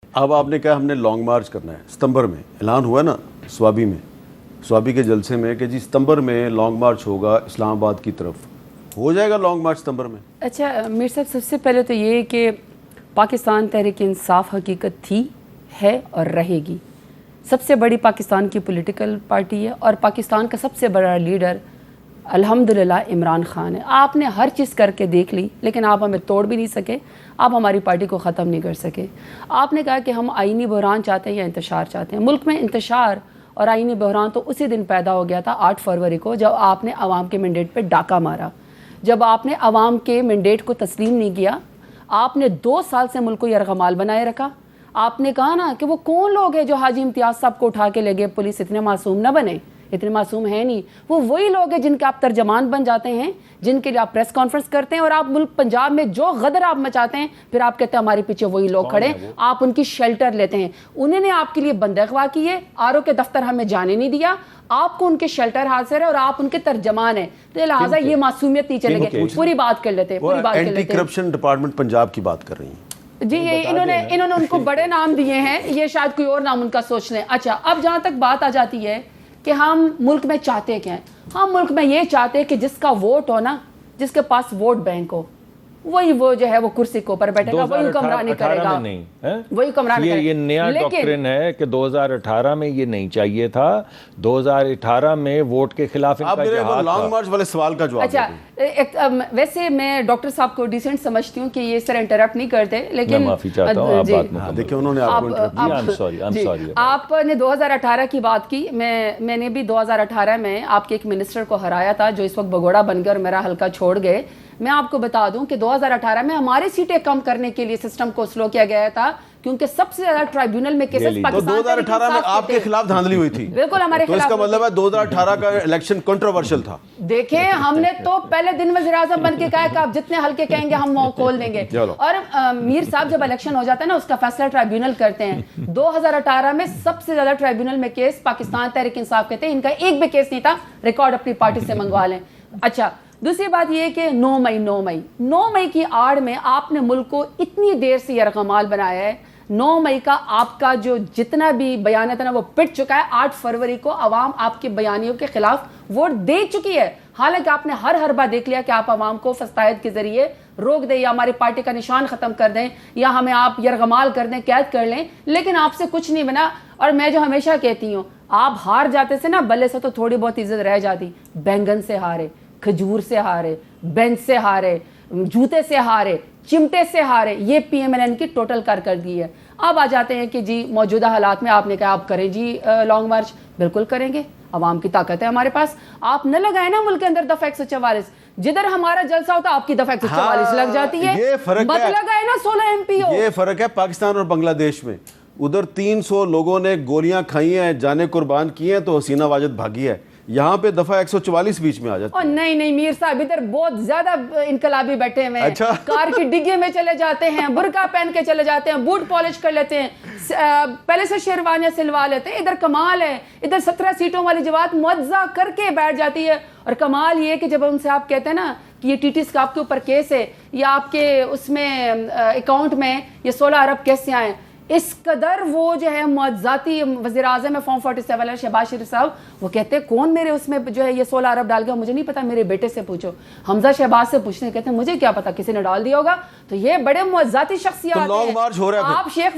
اب آپ نے کہا ہم نے لانگ مارچ کرنا ہے ستمبر میں، اعلان ہوا نا سوابی میں، سوابی کے جلسے میں کہ جی ستمبر میں لانگ مارچ ہوگا اسلام آباد کی طرف. ہو جائے گا لانگ مارچ ستمبر میں؟ اچھا میر صاحب، سب سے پہلے تو یہ کہ پاکستان تحریک انصاف حقیقت تھی، ہے اور رہے گی. سب سے بڑی پاکستان کی پولیٹیکل پارٹی ہے اور پاکستان کا سب سے بڑا لیڈر الحمدللہ عمران خان ہے. آپ نے ہر چیز کر کے دیکھ لی لیکن آپ ہمیں توڑ بھی نہیں سکے، آپ ہماری پارٹی کو ختم نہیں کر سکے. آپ نے کہا کہ ہم آئینی بحران چاہتے ہیں یا انتشار چاہتے ہیں. ملک میں انتشار اور آئینی بحران تو اسی دن پیدا ہو گیا تھا 8 فروری کو، جب آپ نے عوام کے مینڈیٹ پہ ڈاکہ مارا، جب آپ نے عوام کے مینڈیٹ کو تسلیم نہیں کیا. آپ نے 2 سال سے ملک کو یرغمال بنائے رکھا. آپ نے کہا نا کہ وہ کون لوگ ہیں جو حاجی امتیاز صاحب کو اٹھا کے لے گئے پولیس، اتنے معصوم نہ بنے، اتنے معصوم ہیں نہیں. وہ وہی لوگ ہیں جن کے آپ ترجمان بن جاتے ہیں، جن کے لیے آپ پریس کانفرنس کرتے ہیں، اور آپ ملک پنجاب میں جو غدر آپ مچاتے ہیں پھر آپ کہتے ہیں ہمارے پیچھے وہی لوگ کھڑے ہیں. آپ ان کی شیلٹر لیتے ہیں. انہوں نے آپ کے لیے بندے اغوا کیے، RO کے دفتر ہمیں جانے نہیں دیا، آپ کو ان کے شیلٹر حاصل ہے اور آپ ان کے ترجمان ہیں. تو لہٰذا یہ معصومیت نہیں چلے گئے. پوری بات کر لیتے ہیں. اینٹی کرپشن ڈپارٹمنٹ پنجاب کی بات کر رہی ہیں جی. انہوں نے ان کو بڑے نام دیے ہیں، یہ شاید کوئی اور نام ان کا سوچ لیں. اچھا، اب جہاں تک بات آ جاتی ہے کہ ہم ملک میں چاہتے کیا ہیں، ہم ملک میں یہ چاہتے کہ جس کا ووٹ ہو نا، جس کے پاس ووٹ بینک ہو، وہی وہ جو ہے وہ کرسی کے اوپر بیٹھے گا، وہی حکمرانی کرے گا، وہی حکمرانی کرے گا. یہ نیا ڈاکٹرن ہے کہ 2018 میں یہ نہیں چاہیے تھا. 2018 میں ووٹ کے خلاف آپ میرے لانگ مارچ والے سوال کا جواب اچھا. ویسے میں ڈاکٹر صاحب کو ڈیسنٹ سمجھتی ہوں کہ یہ اس طرح انٹرپٹ نہیں کرتے، لیکن میں معافی چاہتا ہوں. آپ بات مکمل دیکھیں انہوں نے آپ نے 2018 کی بات کی. میں نے بھی 2018 میں آپ کے ایک منسٹر کو ہرایا تھا جو اس وقت بگوڑا بن گئے اور میرا حلقہ چھوڑ گئے. میں آپ کو بتا دوں کہ 2018 میں ہماری سیٹیں کم کرنے کے لیے سسٹم کو سلو کیا گیا تھا، کیونکہ سب سے زیادہ ٹرائیبیونل میں کیسز پاکستان 2018 میں آپ کے خلاف دھاندلی ہوئی تھی. بالکل ہمارے خلاف. تو اس کا مطلب ہے 2018 کا الیکشن کنٹروورشل تھا. دیکھیں ہم نے تو پہلے دن وزیر اعظم بن کے کہا کہ آپ جتنے حلقے کہیں گے ہم وہ کھول دیں گے. اور میر صاحب جب الیکشن ہو جاتا ہے نا اس کا فیصلہ ٹرائیبیونل کرتے ہیں. 2018 میں سب سے زیادہ ٹرائیبیونل میں کیس پاکستان تحریک انصاف کے تھے. ان کا ایک بھی کیس نہیں تھا. ریکارڈ اپنی پارٹی سے منگوا لیں. اچھا، دوسری بات یہ کہ 9 مئی کی آڑ میں آپ نے ملک کو اتنی دیر سے یرغمال بنایا ہے. 9 مئی کا آپ کا جو جتنا بھی بیان تھا نا وہ پٹ چکا ہے. 8 فروری کو عوام آپ کی بیانیوں کے خلاف ووٹ دے چکی ہے. حالانکہ آپ نے ہر حربہ دیکھ لیا کہ آپ عوام کو فسطائیت کے ذریعے روک دیں یا ہماری پارٹی کا نشان ختم کر دیں یا ہمیں آپ یرغمال کر دیں، قید کر لیں، لیکن آپ سے کچھ نہیں بنا. اور میں جو ہمیشہ کہتی ہوں، آپ ہار جاتے سے نا بلے سے تو تھوڑی بہت عزت رہ جاتی. بینگن سے ہارے، کھجور سے ہارے، بینچ سے ہارے، جوتے سے ہارے، چمٹے سے ہارے. یہ PMLN کی ٹوٹل کارکردگی ہے. اب آ جاتے ہیں کہ جی موجودہ حالات میں آپ نے کہا آپ کریں جی لانگ مارچ. بالکل کریں گے، عوام کی طاقت ہے ہمارے پاس. آپ نہ لگائیں نا ملک کے اندر دفعہ 144. جدھر ہمارا جلسہ ہوتا ہے آپ کی دفعہ 144 لگ جاتی ہے. مت لگائے نا 16 MP ہو. یہ فرق ہے پاکستان اور بنگلہ دیش میں. ادھر 300 لوگوں نے گولیاں کھائی ہیں، جانیں قربان کی ہیں تو حسینہ واجد بھاگی ہے. یہاں پہ دفعہ 144 بیچ میں آ جاتا ہے. نہیں میر صاحب، ادھر بہت زیادہ انقلابی بیٹھے ہوئے ہیں. کار کی ڈگے میں چلے جاتے ہیں، برقع پہن کے چلے جاتے ہیں، بوٹ پالش کر لیتے ہیں، پہلے سے شیروانیاں سلوا لیتے ہیں. ادھر کمال ہے، ادھر 17 سیٹوں والی جماعت معجزہ کر کے بیٹھ جاتی ہے. اور کمال یہ کہ جب ان سے آپ کہتے ہیں نا کہ یہ TTs کا آپ کے اوپر کیس ہے یا آپ کے اس میں اکاؤنٹ میں یہ 16 ارب کیسے آئیں، اس قدر وہ جو ہے معجزاتی وزیر اعظم ہے فارم 47 شہباز شریف صاحب. وہ کہتے ہیں کون میرے اس میں جو ہے یہ 16 ارب ڈال گیا، مجھے نہیں پتا، میرے بیٹے سے پوچھو. حمزہ شہباز سے پوچھنے کہتے ہیں مجھے کیا پتا، کسی نے ڈال دیا ہوگا. تو یہ بڑے معجزاتی شخصیات ہیں. آپ شیخ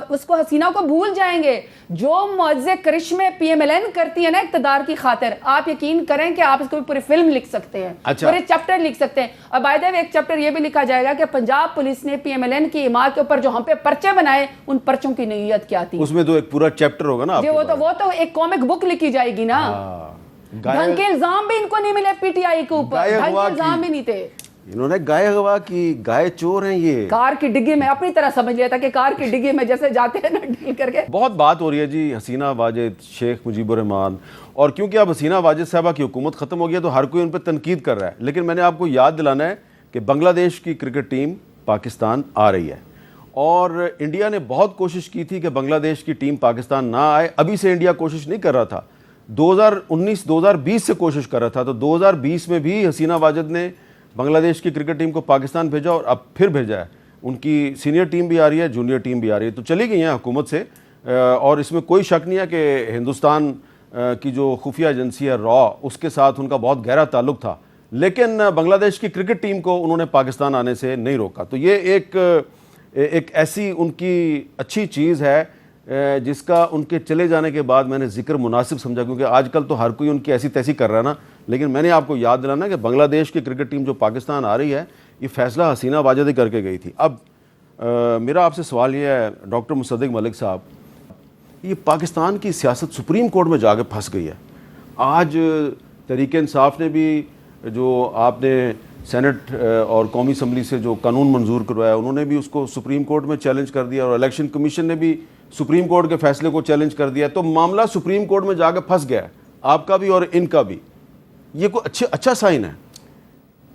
اس کو حسینہ کو بھول جائیں گے جو معجزے کرشمے PMLN کرتی ہے نا اقتدار کی خاطر. آپ یقین کریں کہ آپ اس کو پوری فلم لکھ سکتے ہیں، پورے چیپٹر لکھ سکتے ہیں. اور بائی دا وے ایک چیپٹر یہ بھی لکھا جائے گا کہ پنجاب پولیس نے PMLN کی حمایت کے اوپر جو ہم پہ پرچے بنائے ان پرچوں کی نیت کیا تھی. اس میں تو ایک پورا چیپٹر ہوگا نا. وہ تو ایک کامک بک لکھی جائے گی نا. ڈھنگ کے الزام بھی ان کو نہیں ملے PTI کے اوپر، ڈھنگ کے الزام بھی نہیں تھے. انہوں نے گائے اغوا کی، گائے چور ہیں. یہ کار کی ڈگی میں اپنی طرح سمجھ لیا تھا کہ کار کی ڈگی میں جیسے جاتے ہیں نا ڈھیل کر کے. بہت بات ہو رہی ہے جی حسینہ واجد، شیخ مجیب الرحمان، اور کیونکہ اب حسینہ واجد صاحبہ کی حکومت ختم ہو گئی ہے تو ہر کوئی ان پہ تنقید کر رہا ہے. لیکن میں نے آپ کو یاد دلانا ہے کہ بنگلہ دیش کی کرکٹ ٹیم پاکستان آ رہی ہے اور انڈیا نے بہت کوشش کی تھی کہ بنگلہ دیش کی ٹیم پاکستان نہ آئے. ابھی سے انڈیا کوشش نہیں کر رہا تھا، 2019-2020 سے کوشش کر رہا تھا. تو 2020 میں بھی حسینہ واجد نے بنگلہ دیش کی کرکٹ ٹیم کو پاکستان بھیجا اور اب پھر بھیجا ہے. ان کی سینئر ٹیم بھی آ رہی ہے, جونیئر ٹیم بھی آ رہی ہے, تو چلی گئی ہیں حکومت سے, اور اس میں کوئی شک نہیں ہے کہ ہندوستان کی جو خفیہ ایجنسی ہے را, اس کے ساتھ ان کا بہت گہرا تعلق تھا, لیکن بنگلہ دیش کی کرکٹ ٹیم کو انہوں نے پاکستان آنے سے نہیں روکا. تو یہ ایک ایسی ان کی اچھی چیز ہے جس کا ان کے چلے جانے کے بعد میں نے ذکر مناسب سمجھا, کیونکہ آج کل تو ہر کوئی ان کی ایسی تیسی کر رہا ہے نا, لیکن میں نے آپ کو یاد دلانا کہ بنگلہ دیش کی کرکٹ ٹیم جو پاکستان آ رہی ہے یہ فیصلہ حسینہ واجد کر کے گئی تھی. اب میرا آپ سے سوال یہ ہے ڈاکٹر مصدق ملک صاحب, یہ پاکستان کی سیاست سپریم کورٹ میں جا کے پھنس گئی ہے. آج تحریک انصاف نے بھی جو آپ نے سینٹ اور قومی اسمبلی سے جو قانون منظور کروایا انہوں نے بھی اس کو سپریم کورٹ میں چیلنج کر دیا, اور الیکشن کمیشن نے بھی سپریم کورٹ کے فیصلے کو چیلنج کر دیا. تو معاملہ سپریم کورٹ میں جا کے پھنس گیا ہے, آپ کا بھی اور ان کا بھی. یہ کوئی اچھا سائن ہے؟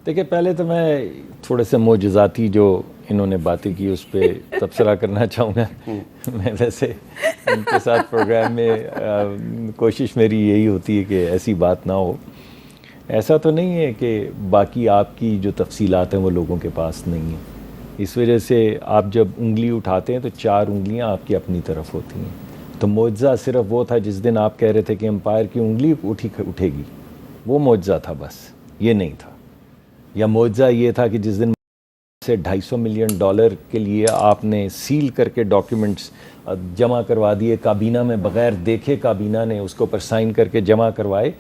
دیکھیں, پہلے تو میں تھوڑے سے معجزاتی جو انہوں نے باتیں کی اس پہ تبصرہ کرنا چاہوں گا. میں ویسے ان کے ساتھ پروگرام میں کوشش میری یہی ہوتی ہے کہ ایسی بات نہ ہو. ایسا تو نہیں ہے کہ باقی آپ کی جو تفصیلات ہیں وہ لوگوں کے پاس نہیں ہیں. اس وجہ سے آپ جب انگلی اٹھاتے ہیں تو 4 انگلیاں آپ کی اپنی طرف ہوتی ہیں. تو معجزہ صرف وہ تھا جس دن آپ کہہ رہے تھے کہ امپائر کی انگلی اٹھے گی, وہ معجزہ تھا, بس یہ نہیں تھا. یا معجزہ یہ تھا کہ جس دن سے $250 ملین کے لیے آپ نے سیل کر کے ڈاکیومنٹس جمع کروا دیے کابینہ میں, بغیر دیکھے کابینہ نے اس کو پر سائن کر کے جمع کروائے,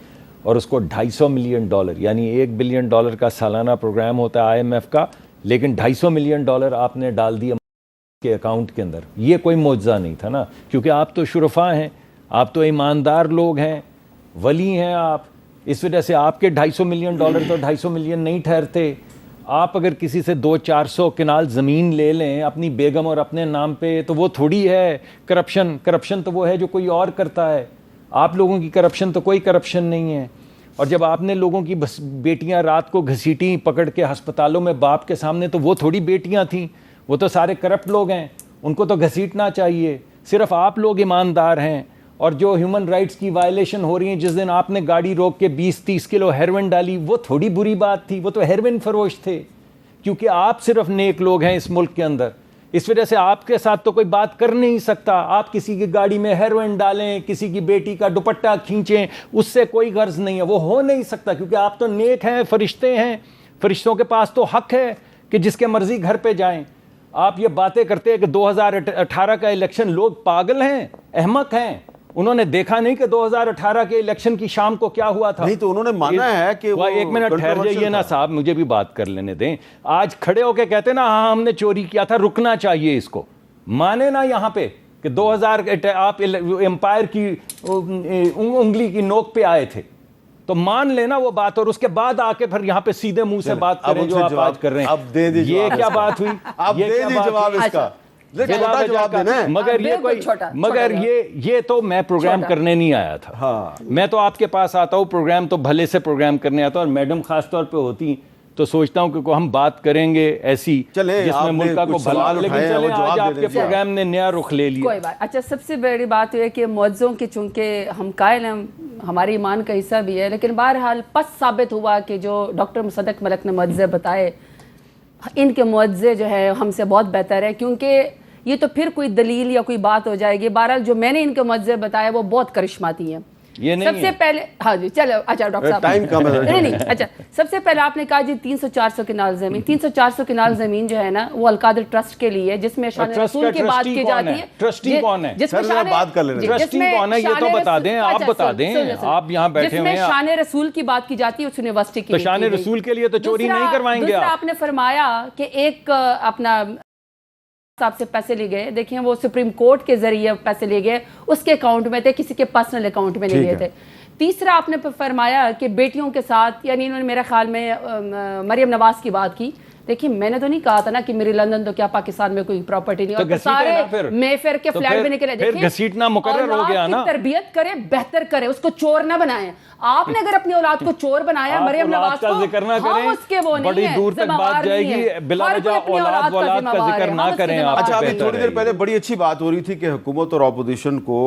اور اس کو $250 ملین یعنی $1 بلین کا سالانہ پروگرام ہوتا ہے IMF کا, لیکن $250 ملین آپ نے ڈال دیا کے اکاؤنٹ کے اندر. یہ کوئی معجزہ نہیں تھا نا, کیونکہ آپ تو شرفاء ہیں, آپ تو ایماندار لوگ ہیں, ولی ہیں آپ. اس وجہ سے آپ کے $250 ملین تو $250 ملین نہیں ٹھہرتے. آپ اگر کسی سے 200-400 کنال زمین لے لیں اپنی بیگم اور اپنے نام پہ, تو وہ تھوڑی ہے کرپشن تو وہ ہے جو کوئی اور کرتا ہے. آپ لوگوں کی کرپشن تو کوئی کرپشن نہیں ہے. اور جب آپ نے لوگوں کی بیٹیاں رات کو گھسیٹیں پکڑ کے ہسپتالوں میں باپ کے سامنے, تو وہ تھوڑی بیٹیاں تھیں, وہ تو سارے کرپٹ لوگ ہیں, ان کو تو گھسیٹنا چاہیے. صرف آپ لوگ ایماندار ہیں. اور جو ہیومن رائٹس کی وائلیشن ہو رہی ہیں, جس دن آپ نے گاڑی روک کے 20-30 کلو ہیروئن ڈالی, وہ تھوڑی بری بات تھی, وہ تو ہیروئن فروش تھے. کیونکہ آپ صرف نیک لوگ ہیں اس ملک کے اندر, اس وجہ سے آپ کے ساتھ تو کوئی بات کر نہیں سکتا. آپ کسی کی گاڑی میں ہیروئن ڈالیں, کسی کی بیٹی کا دوپٹہ کھینچیں, اس سے کوئی غرض نہیں ہے, وہ ہو نہیں سکتا. کیونکہ آپ تو نیک ہیں, فرشتے ہیں, فرشتوں کے پاس تو حق ہے کہ جس کے مرضی گھر پہ جائیں. آپ یہ باتیں کرتے ہیں کہ 2018 کا الیکشن, لوگ پاگل ہیں, احمق ہیں. انہوں نے دیکھا نہیں کہ 2018 کے الیکشن کی شام کو کیا ہوا تھا. نہیں تو انہوں نے مانا ہے کہ وہ 1 منٹ ٹھہر جائیے نا صاحب, مجھے بھی بات کر لینے دیں. آج کھڑے ہو کے کہتے نا ہاں ہم نے چوری کیا تھا, رکنا چاہیے اس کو. مانے نا یہاں پہ کہ 2000 آپ امپائر کی انگلی کی نوک پہ آئے تھے, تو مان لینا وہ بات, اور اس کے بعد آ کے پھر یہاں پہ سیدھے منہ سے بات کریں جو آپ آج کر رہے ہیں. اب دے دیجیے, یہ کیا بات ہوئی, اب دے دیجیے جواب اس کا. مگر یہ تو میں پروگرام کرنے نہیں آیا تھا. میں تو آپ کے پاس آتا ہوں پروگرام تو بھلے سے پروگرام کرنے آتا ہوں, اور میڈم خاص طور پہ ہوتی تو سوچتا ہوں کہ ہم بات کریں گے ایسی جس میں ملک کو بھلا, لیکن چلیں آج آپ کے پروگرام نے نیا رخ لے لیا. کوئی بات. اچھا, سب سے بڑی بات یہ ہے کہ معجزوں کے چونکہ ہم قائل ہیں, ہماری ایمان کا حصہ بھی ہے, لیکن بہرحال پس ثابت ہوا کہ جو ڈاکٹر مصدق ملک نے معجزے بتائے, ان کے معجزے جو ہے ہم سے بہت بہتر ہے, کیونکہ یہ تو پھر کوئی دلیل یا کوئی بات ہو جائے گی. بہرحال جو میں نے ان کے معجزے بتائے وہ بہت کرشماتی ہیں. سب سے پہلے, ہاں جی چلو, اچھا ڈاکٹر صاحب نہیں, اچھا سب سے پہلے آپ نے کہا جی 300-400 کنال زمین. 300-400 کنال زمین جو ہے نا وہ القادر ٹرسٹ کے لیے, جس میں شان رسول کی بات کی جاتی ہے. ٹرسٹی کون ہے, جس میں بات کر لیں, ٹرسٹی کون ہے یہ تو بتا دیں, آپ بتا دیں, آپ یہاں بیٹھے ہوئے ہیں. جس میں شان رسول کی بات کی جاتی ہے اس یونیورسٹی کی, تو شان رسول کے لیے تو چوری نہیں کروائیں گے. آپ نے فرمایا کہ ایک اپنا صاحب سے پیسے لے گئے, دیکھیں وہ سپریم کورٹ کے ذریعے پیسے لے گئے, اس کے اکاؤنٹ میں تھے, کسی کے پرسنل اکاؤنٹ میں نہیں گئے تھے. تیسرا آپ نے فرمایا کہ بیٹیوں کے ساتھ, یعنی انہوں نے میرے خیال میں مریم نواز کی بات کی. دیکھیں میں نے تو نہیں کہا تھا نا کہ میری لندن تو کیا پاکستان میں کوئی پراپرٹی نہیں, اور سارے مے فیئر کے فلیٹ بھی نکلے. دیکھیں گھسیٹنا مقرر ہو گیا نا, تربیت کرے, بہتر کرے, اس کو چور نہ بنائیں. آپ نے اگر اپنی اولاد کو چور بنایا, مریم نواز کو, ذکر نہ کریں, اس کے وہ بڑی دور تک بات جائے گی, بلا وجہ اولاد کا ذکر نہ کریں. اچھا, ابھی تھوڑی دیر پہلے بڑی اچھی بات ہو رہی تھی کہ حکومت اور اپوزیشن کو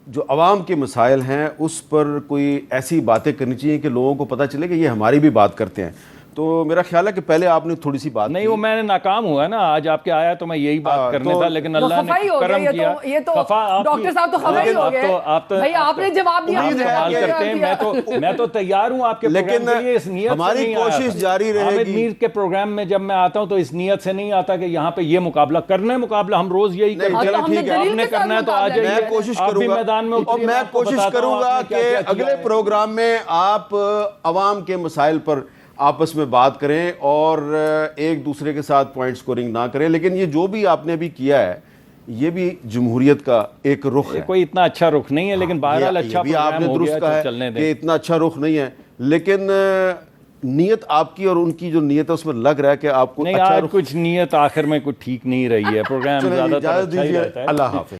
جو عوام کے مسائل ہیں اس پر کوئی ایسی باتیں کرنی چاہیے کہ لوگوں کو پتہ چلے کہ یہ ہماری بھی بات کرتے ہیں. تو میرا خیال ہے کہ پہلے آپ نے تھوڑی سی بات نہیں وہ میں نے ناکام ہوا نا آج آپ کے آیا تو میں یہی بات کرنے تھا لیکن اللہ نے کرم کیا. یہ تو ڈاکٹر صاحب تو خفا ہی ہو گئے بھائی آپ نے جواب دیا. سوال کرتے ہیں میں تو تیار ہوں آپ کے پروگرام کے لیے. اس نیت ہماری کوشش جاری رہے حامد گی. میر کے پروگرام میں جب میں آتا ہوں تو اس نیت سے نہیں آتا کہ یہاں پہ یہ مقابلہ مقابلہ ہم روز یہی کرتے ہیں. چلو ٹھیک ہے آپ نے کرنا ہے تو آ جائیے. میں کوشش کروں گا میدان میں اور میں کوشش کروں گا کہ اگلے پروگرام میں آپ عوام کے مسائل پر آپس میں بات کریں اور ایک دوسرے کے ساتھ پوائنٹ سکورنگ نہ کریں. لیکن یہ جو بھی آپ نے بھی کیا ہے یہ بھی جمہوریت کا ایک رخ ہے. کوئی اتنا اچھا رخ نہیں ہے لیکن بہرحال اچھا آپ نے درست کہا ہے کہ اتنا اچھا رخ نہیں ہے لیکن نیت آپ کی اور ان کی جو نیت ہے اس میں لگ رہا ہے کہ آپ کو نہیں. آج کچھ نیت آخر میں کچھ ٹھیک نہیں رہی ہے. پروگرام زیادہ تر اچھا ہی رہتا ہے. اللہ حافظ.